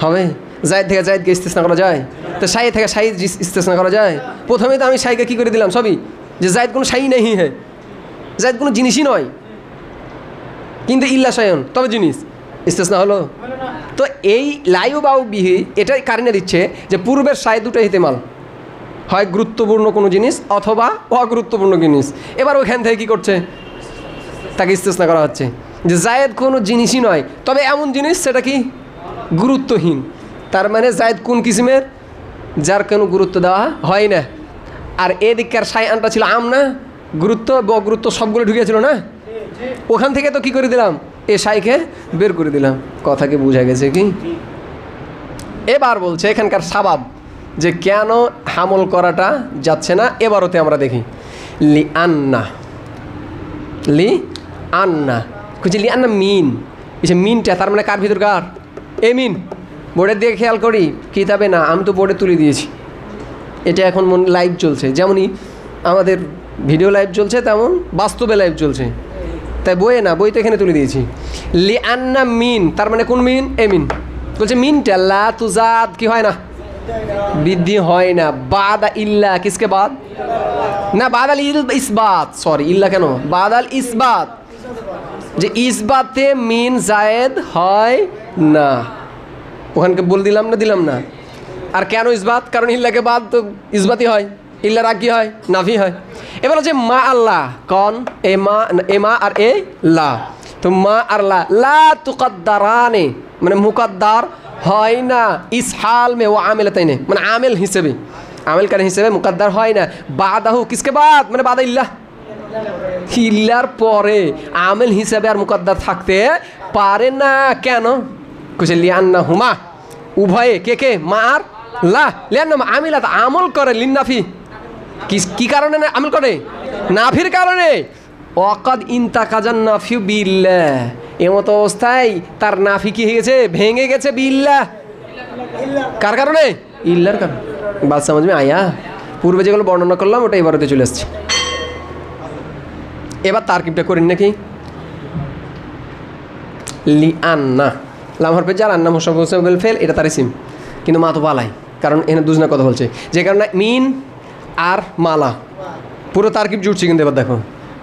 A: হবে? জায়দ থেকে জায়দকে ইস্তিসনা করা যায়? তো শাই থেকে শাই ইস্তিসনা করা যায়? প্রথমে তো আমি শাইকে কী করে দিলাম সবই, যে জায়দ কোনো শাই নেই হে, জায়দ কোনো জিনিসই নয়। কিন্তু ইল্লা শায়ন তবে জিনিস ইস্তিসনা হলো। তো এই লাইউ বাউ বিহি এটাই কারণে দিচ্ছে যে পূর্বের শাই দুটো ইহতিমাল, হয় গুরুত্বপূর্ণ কোনো জিনিস অথবা অগুরুত্বপূর্ণ জিনিস। এবার ওইখান থেকে কী করছে? তাকে ইস্তিসনা করা হচ্ছে যে জায়েদ কোনো জিনিসই নয়, তবে এমন জিনিস সেটা কি গুরুত্বহীন। তার মানে জায়েদ কোন কিসিমের? যার কোনো গুরুত্ব দেওয়া হয় না। আর এদিককার শাইআনটা ছিল আম না, গুরুত্ব অগুরুত্ব সবগুলো ঢুকেছিল না, ওখান থেকে তো কী করে দিলাম? এ শাইকে বের করে দিলাম। কথা কি বোঝা গেছে কি? এবার বলছে এখানকার সাবাব যে কেন হামল করাটা যাচ্ছে না, এবারতে আমরা দেখি লি আন্না লি আন্না মিন, এই মিনটা তার মানে কার ভিতর কার? এ মিন। বোর্ডের দিকে খেয়াল করি, কিতাবে না, আমি তো বোর্ডে তুলে দিয়েছি। এটা এখন লাইভ চলছে, যেমনই আমাদের ভিডিও লাইভ চলছে তেমন বাস্তবে লাইভ চলছে, তাই বইয়ে না, বইতে এখানে তুলে দিয়েছি। লি আন্না মিন তার মানে কোন মিন? এ মিন। বলছে মিনটা লা তুজাদ কি হয় না, বৃদ্ধি হয় না। বাদ ইল্লা কিসকে বাদ না, বাদ আল ইসবাত, সরি ইল্লা কেন, বাদ আল ইসবাত, যে ইসবাতে মিন জায়েদ হয় না। ওখানকে বল দিলাম না। আর কেন ইসবাত? কারণ ইল্লাকে বাদ তো ইসবাতই হয়, ইল্লার আগ কি হয়? নাফি হয়। এবার হচ্ছে মা আল্লাহ, কন এ মা আর এ লা, তো মা আর লা তুকদ্দারানে মানে মুকদ্দার হয় না, ইসহাল মে ও আমেল তাই নেই মানে আমেল হিসেবে, আমেল কারণ হিসেবে মুকদ্দার হয় না। বাদাহু কিসকে বাদ মানে বাদা ইল্লাহ, ইল্লার পরে আমেল হিসেবে আর মুকদ্দার থাকতে পারে না। কেন? কুছে লিয়ান্না হুমা উভয়ে কে মা আর লা, লিয়ান্না আমিলাত আমল করে লিন্নাফি, কি কারণে আমল করে? নাফির কারণে। ওয়াকাদ ইনতাকাজান নাফিউ বিল্লাহ, এমতো অবস্থায় তার নাফি কি হয়ে গেছে? ভেঙে গেছে। বিল্লাহ কার কারণে? ইল্লার কারণে। বাদ সমাজ মে আয়া, পূর্বে যেগুলো বর্ণনা করলাম ওটা এবারতে চলে আসছে। এবার তারকিবটা করেন নাকি? লি আন্না লাম হরফে জার, আন্না মুসাফিল ফেল, এটা তার ইসিম, কিন্তু মা তো বালাই, কারণ এখানে দুজনা কথা বলছে, যে কারণে মিন আর মালা পুরো তারকিব জুটছে। কিন্তু এবার দেখো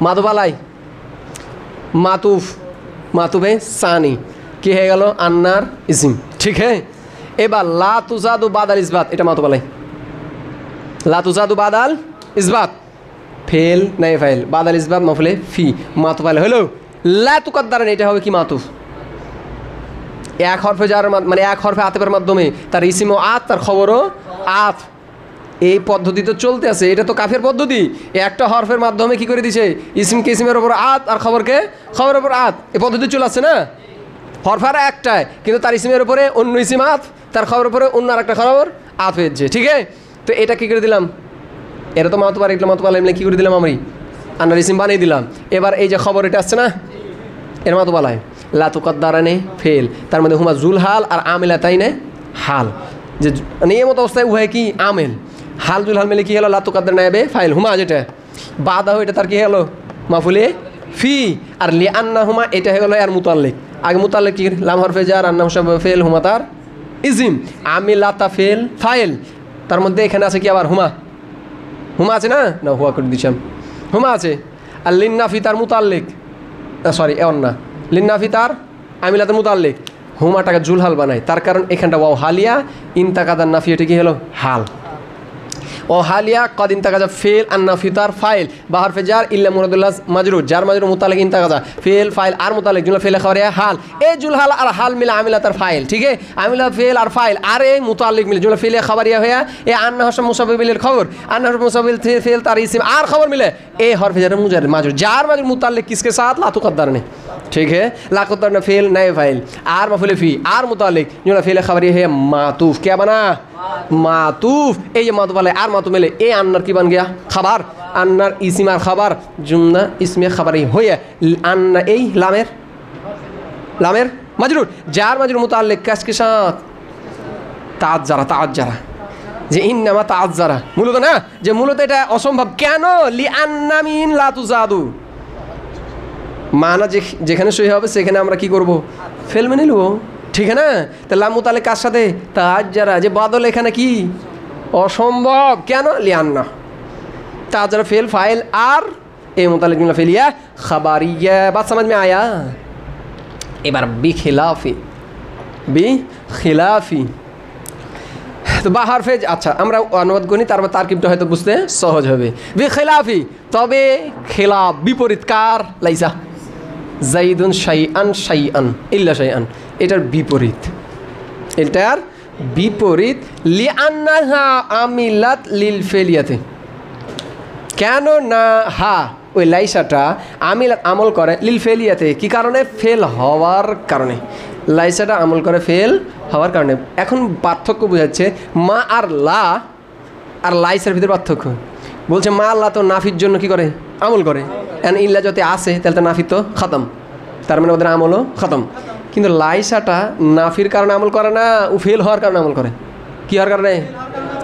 A: মা তো বালাই, মাতুফে সানি কি হয়ে গেল? আন্নার ইসিম, ঠিক হ্যাঁ। এবার লা তুজাদু বাদাল ইসবাত, এটা মাতু বালাই, লা তুজাদু বাদাল ইসবাত ফেল নাই ফাইল, বাদাল ইসবাত মফলে ফি, মাতু বালাই হলো লা তুকদ্দারান, এটা হবে কি? মাতুফ। এক হরফে যার মানে এক হরফে আতেফের মাধ্যমে তার ইসিম ও আত, তার খবরও আত, এই পদ্ধতি তো চলতে আছে। এটা তো কাফের পদ্ধতি, একটা হরফের মাধ্যমে কি করে দিছে? ইসিমকে ইসিমের ওপর আত আর খবরকে খবরের ওপর আত, এই পদ্ধতি চলে আসছে না। হরফার একটাই, কিন্তু তার ইসিমের উপরে অন্য ইসিম আত, তার খবরের উপরে অন্য আর একটা খবর আত হয়েছে, ঠিক আছে। তো এটা কী করে দিলাম? এটা তো মাতুবার, এগুলো মাতুবার এমনি কী করে দিলাম? আমি আন্নার ইসিম বানিয়ে দিলাম। এবার এই যে খবর এটা আসছে না, এর মাতুবালায় লা তুকদ্দারানে ফেল, তার মধ্যে হুমা জুল হাল আর আমেলা তাই না হাল, যে নিয়মত অবস্থায় উভয় কি আমেল, হাল জুল হাল মেলে কি হলো? লা তুকদ্দার নাইবে ফাইল হুমা, যেটা বাদা এটা তার কি হলো? মাফুলে ফি। আর লি আন্না হুমা এটা হয়ে গেল আর মুতাল্লিক, আগে মুতাল্লিক কি? লাম হরফে জার, আন্না মুসাফিল ফেল, হুমা তার ইজিম, আমিলাতা ফেল ফাইল, তার মধ্যে এখানে আছে কি আবার হুমা আছে না, হুয়া করে দিচ্ছি আমি, হুমা আছে। আর লিন্নাফি তার মুতাল্লিক, সরি এমন না, লিন্নাফি তার আমিলাতে মুতাল্লিক, হুমাটাকে জুলহাল বানায়, তার কারণ এখানটা ওয়াও হালিয়া, ইনতাকাদার নাফি, এটা কি হলো? হাল। ও হালিয়া কদ ইনতাকাজা ফেল আর নাফি তার ফাইল, বাহার ফে জার ইল্লা মুরাদুল্লাহ মাজরুর, জার মাজরুর মুতাল্লিক ইনতাকাজা ফেল ফাইল আর মুতাল্লিক জুলহা ফেলে খাবারিয়া হাল, এ জুলহাল আর হাল মিলে আমিলা তার ফাইল, ঠিক আছে। আমিলা ফেল আর ফাইল আর এ মুতাল্লিক মিলে জুলহা ফেলে খাবারিয়া হইয়া এ আন্না হসম মুসাফিলের খবর, আন্না হসম মুসাফিল ফেল তার ইসিম আর খবর মিলে এ হরফে জার মুজার মাজরুর, জার মাজরুর মুতাল্লিক किसके साथ? ला तुकद्दर ने, ठीक है। ला तुकद्दर ने फेल नए फाइल आर मफुल फी आर मुताल्लिक जो ना फेल खबरी है मातूफ, क्या बना? मातूफ। ए ये मातूफ वाले आर मातूफ मिले, ए अन्नर की बन गया खबर, अन्नर इस्मार खबर, जुमना इसमें खबरी हुई है अन्ना ए लामेर मजरूर, जार मजरूर मुताल्लिक किसके साथ? ताज्जरा যে ইন্নামা তাআজ্জারা, মূলত না, যে মূলত এটা অসম্ভব। কেন? লি আন্না মিন লা তুজাদু, মানা যেখানে সহি হবে সেখানে আমরা কি করব? ফেল মেনে নেব, ঠিক না। তা লাম মুতাল্লিক কার সাথে? তাআজ্জারা, যে বাদল এখানে কি অসম্ভব। কেন? লি আন্না তাআজ্জারা ফেল ফাইল আর এ মুতাল্লিক জুমলা ফেলিয়া খাবারিয়া, বাত समझ में आया। এবার বিখিলাফি তো বা হারফে, আচ্ছা আমরা অনুবাদ করি, তারপর তারকিবটা হয়তো বুঝতে সহজ হবে। বিখিলাফি তবে খিলাফ বিপরীত কার? লাইসা জাইদুন শাইআন ইল্লা শাইআন, এটার বিপরীত, এটার বিপরীত। লিআন্নাহা আমিলাত লিল ফেলিয়াতে, কেন না হা ওই লাইসাটা আমিল আমল করে লিল ফেলিয়াতে, কী কারণে? ফেল হওয়ার কারণে। লাইসাটা আমল করে ফেল হওয়ার কারণে। এখন পার্থক্য বোঝাচ্ছে মা আর লা আর লাইসার ভিতরে পার্থক্য। বলছে মা আল্লাহ তো নাফির জন্য কি করে? আমল করে। এন্ড ইল্লা যদি আসে তাহলে তো নাফি তো খতম, তার মানে ওদের আমলও খতম। কিন্তু লাইসাটা নাফির কারণে আমল করে না, ও ফেল হওয়ার কারণে আমল করে। কী হওয়ার কারণে?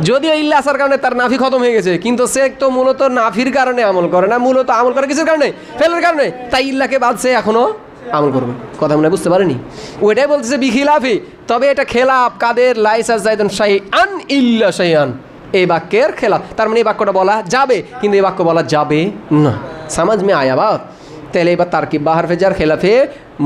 A: যদিও ইল্লা আসার কারণে তার নাফি খতম হয়ে গেছে, কিন্তু সে তো মূলত নাফির কারণে আমল করে না, মূলত আমল করে কিসের কারণে? ফেলের কারণে। তাই ইল্লাকে বাদ সে এখনও আমল করবে। কথা মনে বুঝতে পারেনি? ওইটাই বলতেছে বিখিলাফি। তবে এটা খেলাফ কাদের? লাইসা জাইদুন শাইআন ইল্লা শাইআন, এই বাক্যের খেলাফ। তার মানে এই বাক্যটা বলা যাবে, কিন্তু এই বাক্য বলা যাবে না। সমাজ মে আয়া বাত? তাহলে এবার তারকিব বা হারফে জার খেলাফে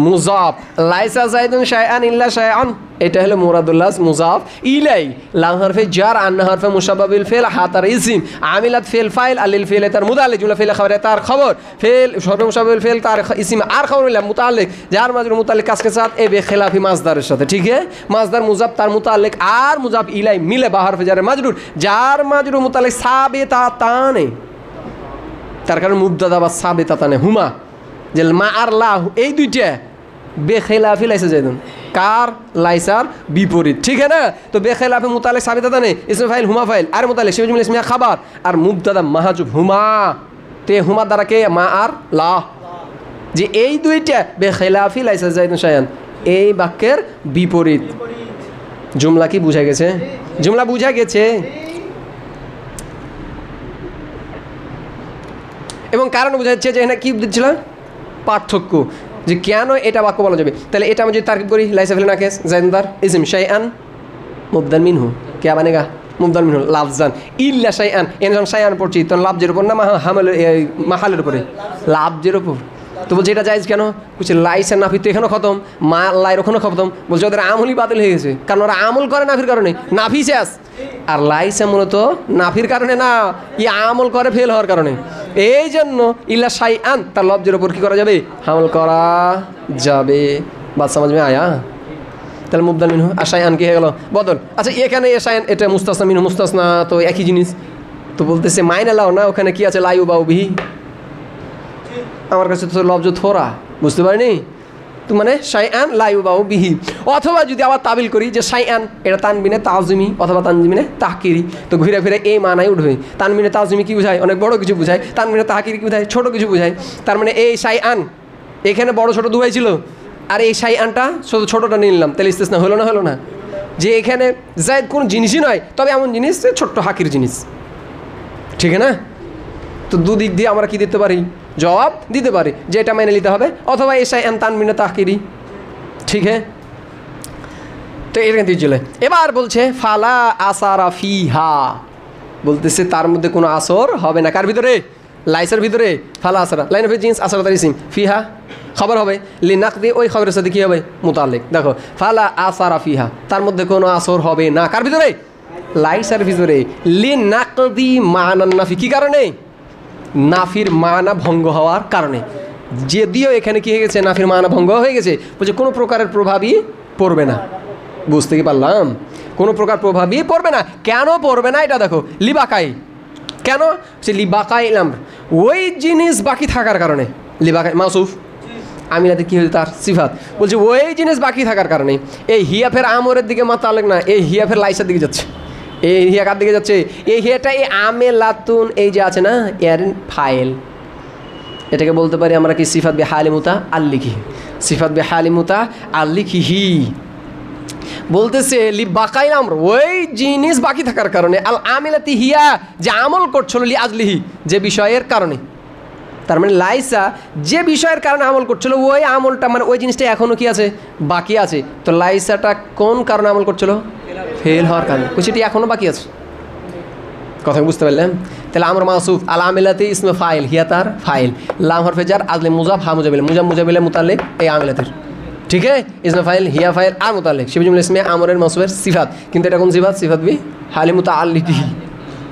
A: মুজাফ, লাইসা জাইদুন শাইআন ইল্লা শাইআন, এটা হলো মুরাদুল্লাহ মুজাফ ইলাই। লাম হারফে জার, আন্না হারফে মুশাব্বাবিল ফেল, হাতার ইসিম, আমিলাত ফেল ফাইল, আলিল ফেল তার মুতাল্লিক, জুমলা ফেল খবরে তার খবর, ফেল সর্ব মুশাব্বাবিল ফেল তার ইসিম আর খবর মিলা মুতাল্লিক, যার মাজরুর মুতাল্লিক কাজকে সাথ এ বেখিলাফি মাজদারের সাথে। ঠিক আছে, মাজদার মুজাফ তার মুতাল্লিক আর মুজাফ ইলাই মিলে বা হারফে জারে মাজরুর, যার মাজরুর মুতাল্লিক সাবিতাতানে, তার কারণে মুবতাদা বা সাবিতাতানে হুমা, যে মা আর লা এই দুইটা বেখেলাফি লাইসা জাইদুন, কার? লাইসার বিপরীত। ঠিক আছে না? তো বেখেলাফি মুতাল্লিক সাবিতাতা নেই, ইসমে ফাইল হুমা ফাইল, আর মুতাল্লিক শিব জুমলা ইসমিয়া খাবার, আর মুবতাদা মাহাজুব হুমা, তে হুমার দ্বারা কে? মা আর লা, যে এই দুইটা বেখেলাফি লাইসা জাইদুন শাইআন, এই বাক্যের বিপরীত। জুমলা কি বুঝা গেছে? জুমলা বুঝা গেছে। এবং কারণ বোঝা যাচ্ছে যে এখানে কি দিচ্ছিল পার্থক্য, যে কেন এটা বাক্য বলা যাবে। তাহলে এটা আমি যদি তারকিব করি, লাইসা ফেলে নাকেস জাইদার ইসম শাইআন মুবদাল মিনহু, কে বানেগা? মুবদাল মিনহু লাফজান, ইল্লা শাইআন, এনে যখন শাইআন পড়ছি তখন লাফজের উপর না মাহালের উপরে? লাফজের উপর। তো বলছে এটা জায়েজ কেন? বলছে লাইসা নাফি তো এখানেও খতম, মা লাইর ওখানেও খতম। বলছে ওদের আমলই বাতিল হয়ে গেছে, কারণ ওরা আমল করে নাফির কারণে, নাফি শেষ। আর লাইসা মূলত নাফির কারণে না, ই আমল করে ফেল হওয়ার কারণে। এই জন্য ইল্লা শাইআন তার লফজের ওপর কী করা যাবে? আমল করা যাবে। বাদ সমাজ মে আয়া? তাহলে মুবদাল মিনহু আর শাইআন কি হয়ে গেল? বদল। আচ্ছা এখানে এ শাইআন, এটা মুস্তাসনা মিনহু, মুস্তাসনা তো একই জিনিস। তো বলতেছে মাইনা লাও না, ওখানে কি আছে? লাইউ বাউ বিহি। আমার কাছে তো লফজ থোড়া, বুঝতে পারিনি তো, মানে শাইআন লাইউ বাউ বিহি। অথবা যদি আবার তাবিল করি যে শাইআন এটা তানবিনে তাজিমি অথবা তানজিমিনে তাহকিরি, তো ঘুরে ফিরে এই মানাই উঠবে। তানবিনে তাজিমি কি বোঝায়? অনেক বড় কিছু বোঝায়। তানবিনে তাহকিরি কি বোঝায়? ছোট কিছু বোঝায়। তার মানে এই শাইআন এখানে বড় ছোট দুয়াই ছিল, আর এই শাইআনটা শুধু ছোটটা নিয়ে নিলাম, তাহলে ইস্তেসনা হলো না? হলো না। যে এখানে জায়েদ কোনো জিনিসই নয়, তবে এমন জিনিস যে ছোট্ট হাকির জিনিস। ঠিক না? তো দুদিক দিয়ে আমরা কি দিতে পারি? জবাব দিতে পারি যে এটা মেনে নিতে হবে, অথবা এসা এন তানবিনে তাহকিরি। ঠিক হ্যাঁ, তো এখানে দিয়েছিল। এবার বলছে ফালা আসারা ফিহা, বলতেছে তার মধ্যে কোনো আসর হবে না। কার ভিতরে? লাইসের ভিতরে। ফালা আসারা লাইন অফ জিন্স, আসারা তার ইসিম, ফিহা খবর হবে, লিনাক দিয়ে ওই খবরের সাথে কী হবে? মুতাল্লিক। দেখো ফালা আসারা ফিহা, তার মধ্যে কোনো আসর হবে না। কার ভিতরে? লাইসের ভিতরে। লিনাকদি মানান নাফি, কী কারণে? নাফির মানা ভঙ্গ হওয়ার কারণে। যদিও এখানে কী হয়ে গেছে? নাফির মানা ভঙ্গ হয়ে গেছে, বলছে কোনো প্রকারের প্রভাবই পড়বে না। বুঝতে কি পারলাম? কোনো প্রকার প্রভাবই পড়বে না। কেন পড়বে না এটা দেখো, লিবাকাই। কেন? সে লিবাকাই এলাম, ওই জিনিস বাকি থাকার কারণে। লিবাকাই মাসুফ, আমিনাতে কী হয়েছে? তার সিফাত। বলছে ওই জিনিস বাকি থাকার কারণে। এই হিয়াফের আমরের দিকে মাথা আলেক না, এই হিয়াফের লাইসার দিকে যাচ্ছে। এই হিয়া কার দিকে যাচ্ছে? এই হিয়াটা এই আমে লাতুন, এই যে আছে না এর ফাইল, এটাকে বলতে পারি আমরা কি? সিফাত বে হালিমুতা আল্লিখি, সিফাত বে হালিমুতা আল্লিখিহি। বলতেছে লি বাকাই আমর, ওই জিনিস বাকি থাকার কারণে। আল আমিলাতি হিয়া, যে আমল করছিল, লি আজলিহি, যে বিষয়ের কারণে। তার মানে লাইসা যে বিষয়ের কারণে আমল করছিল, ওই আমলটা মানে ওই জিনিসটা এখনও কি আছে? বাকি আছে। তো লাইসাটা কোন কারণে আমল করছিল? ফেল হওয়ার কারণে। সেটি এখনও বাকি আছে। কথা বুঝতে পারলেন? তাহলে আমর মাসুফ, আল আমিলাতি ইসমে ফাইল, হিয়া তার ফাইল, লাম হরফে জার, আজলে মুজাফ, হা মুজাবিল, মুজাবিলে মুতাল্লিক এই আমিলাতের। ঠিক আছে, ইসমে ফাইল, হিয়া ফাইল আর মুতাল্লিক, শিবজুমুল ইসমে আমরের মাসুফের সিফাত। কিন্তু এটা কোন সিফাত? সিফাত বি হালিমুতা আল্লিহি।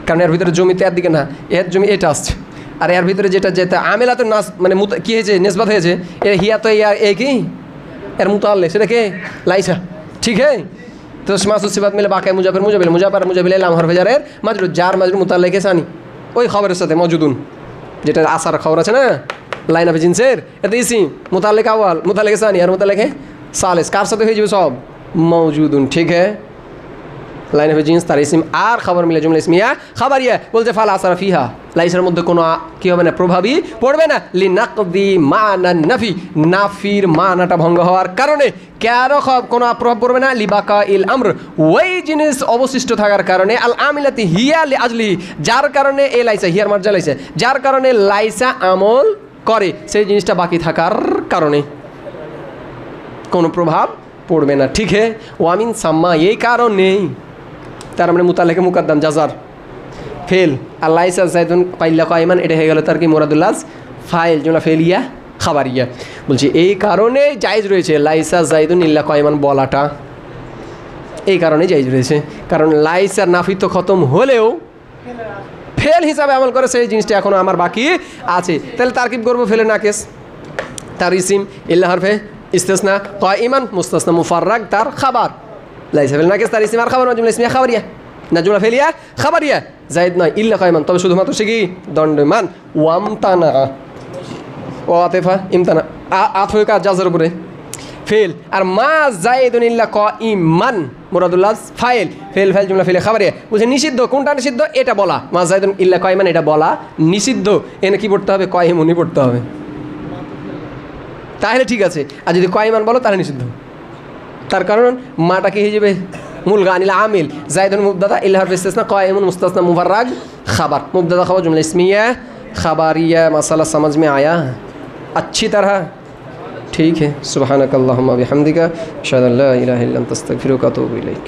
A: কারণ এর ভিতরে জমিতে এর দিকে না, এর জমি এটা আসছে। আর এর ভিতরে যেটা যেটা আমিলাতের নাস মানে কী হয়েছে? নেসবাত হয়েছে। এর হিয়া তো এই কি এর মুতাল্লিক, সেটা কে? লাইসা। ঠিক আছে, তো মাসুদ সিফাত মিলে বাকায় মুজাফের মুজাবিল, মুজাফার মুজাবিল লাম হরফে জারের মাজরুর, জার মাজরুর মুতাল্লিক সানি, ওই খবরের সাথে মজুদুন। যেটা আসার খবর আছে না লাইন অফ জিন্সের, এটা ইসিম মুতাল্লিক আওয়াল মুতাল্লিক সানি আর মুতাল্লিক সালিস কার সাথে হয়ে যাবে সব মৌজুদুন। ঠিক হ্যাঁ, লাইন অফ জিন্স তার ইসিম আর খবর মিলে জুমলা ইসমিয়া খাবারিয়া বলছে ফালা আসারা ফিহা লাইসের মধ্যে কোনো কি হবে না, প্রভাবই পড়বে না। লি নাকদি মানা নাফি নাফির মানাটা ভঙ্গ হওয়ার কারণে কেন কোনো প্রভাব পড়বে না। লিবাকা ইল আমর ওই জিনিস অবশিষ্ট থাকার কারণে আল আমিলাতি হিয়া লি আজলি যার কারণে এ লাইসা হিয়ার মার্জা লাইসা যার কারণে লাইসা আমল করে সেই জিনিসটা বাকি থাকার কারণে কোনো প্রভাব পড়বে না। ঠিক হ্যাঁ, ওয়ামিন সাম্মা এই কারণেই তার মানে মুতাল্লিকে মুকাদ্দাম জাজার ফেল আর লাইসা জাইদুন পাইল্লা কাইমান এটা হয়ে গেল তার কি মুরাদুল ফাইল জুমলা ফেলিয়া খাবারিয়া। বলছি এই কারণে জায়েজ রয়েছে লাইসা জাইদুন ইল্লা কাইমান বলাটা, এই কারণে জায়েজ রয়েছে কারণ লাইসার নাফি তো খতম হলেও ফেল হিসাবে আমল করে সেই জিনিসটা এখনও আমার বাকি আছে। তাহলে তারকিব করবো ফেলে না কেস তার ইসিম ইল্লা হরফে ইস্তেসনা কাইমান মুস্তাসনা মুফাররাক তার খাবার লাইসা ফেল না কেস তার ইসিম আর খাবার জুমলা ইসমিয়া খাবারিয়া না জুমলা ফেলিয়া খাবারিয়া জায়েদ নয় ইল্লা কাইমান, তবে শুধুমাত্র সে কি দণ্ডমান ওয়ামতানা ও আতেফা ইমতানা আতফে কাজ জাজের উপরে ফেল আর মা জায়েদুন ইল্লা কাইমান মুরাদুল্লাহ ফাইল ফেল ফেল জুমলা ফেলে খাবারিয়া। বলছে নিষিদ্ধ কোনটা নিষিদ্ধ এটা বলা, মা জায়েদুন ইল্লা কাইমান এটা বলা নিষিদ্ধ, এনে কি পড়তে হবে কাইমুনি পড়তে হবে, তাহলে ঠিক আছে। আর যদি কাইমান বলো তাহলে নিষিদ্ধ, তার কারণ মাটা কি হয়ে যাবে মুলগা আনিলা আমিল জায়দুন মুবদাদা ইল্লা হারফ ইস্তিসনা কায়িমুন মুস্তাসনা মুফাররাগ खबर मुबतदा खबर जुमला इस्मिया खबारिया मसाला समझ में आया अच्छी तरह। ठीक है, सुब्हानक अल्लाहुम्मा बिहम्दिका अशहदु अन ला इलाहा इल्ला अंता अस्तगफिरुका व अतूबु इलैक।